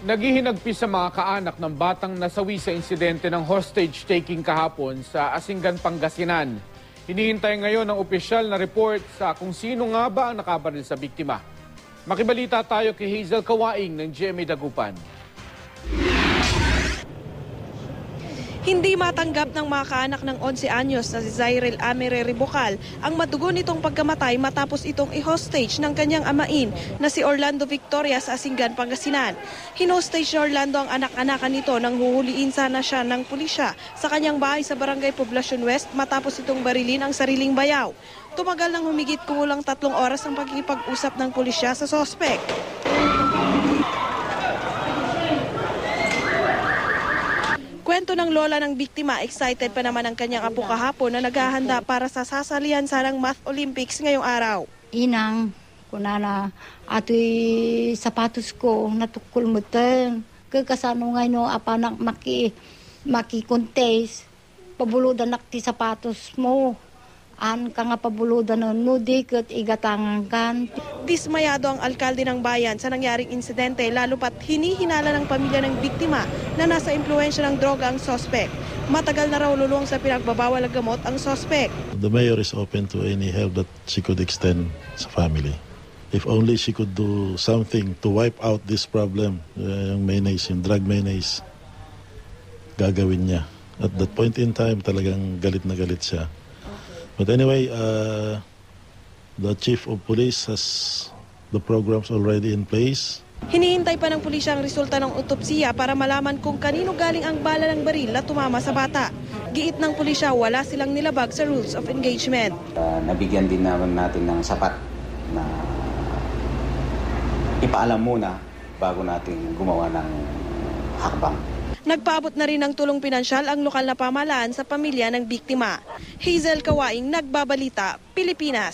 Naghihinagpis sa mga kaanak ng batang nasawi sa insidente ng hostage-taking kahapon sa Asingan, Pangasinan. Hinihintay ngayon ng opisyal na report sa kung sino nga ba ang nakabaril sa biktima. Makibalita tayo kay Hazel Kawaing ng GMA Dagupan. Hindi matanggap ng mga kaanak ng 11 anyos na si Zyril Amere Ribocal ang madugo nitong pagkamatay matapos itong i-hostage ng kanyang amain na si Orlando Victoria sa Asingan, Pangasinan. Hinostage ni Orlando ang anak-anakan nito nang huhuliin sana siya ng pulisya sa kanyang bahay sa Barangay Poblacion West matapos itong barilin ang sariling bayaw. Tumagal ng humigit kumulang 3 oras ang pagkikipag-usap ng pulisya sa sospek. Kwento ng lola ng biktima, excited pa naman ang kanyang apo kahapon na naghahanda para sa sasalihan sanang Math Olympics ngayong araw. Inang, kunana, ato'y sapatos ko, natukul mo ten. Kagkasano ngayon apanak maki-contest, pabuludan nakti sapatos mo. An ka nga pabuludan ng nudikot igatangan kan. Dismayado ang alkalde ng bayan sa nangyaring insidente lalo pat hinihinala ng pamilya ng biktima na nasa impluensya ng droga ang sospek. Matagal na raw lulong sa pinagbabawal ng gamot ang sospek. The mayor is open to any help that she could extend sa family. If only she could do something to wipe out this problem, yung menace, yung drug menace, gagawin niya. At that point in time, talagang galit na galit siya. But anyway, the chief of police has the programs already in place. Hinihintay pa ng pulisya ang resulta ng otopsiya para malaman kung kanino galing ang bala ng baril na tumama sa bata. Giit ng pulisya, wala silang nilabag sa rules of engagement. Nabigyan din naman natin ng sapat na ipaalam muna bago natin gumawa ng hakbang. Nagpaabot na rin ng tulong pinansyal ang lokal na pamahalaan sa pamilya ng biktima. Hazel Kawaing, Nagbabalita, Pilipinas.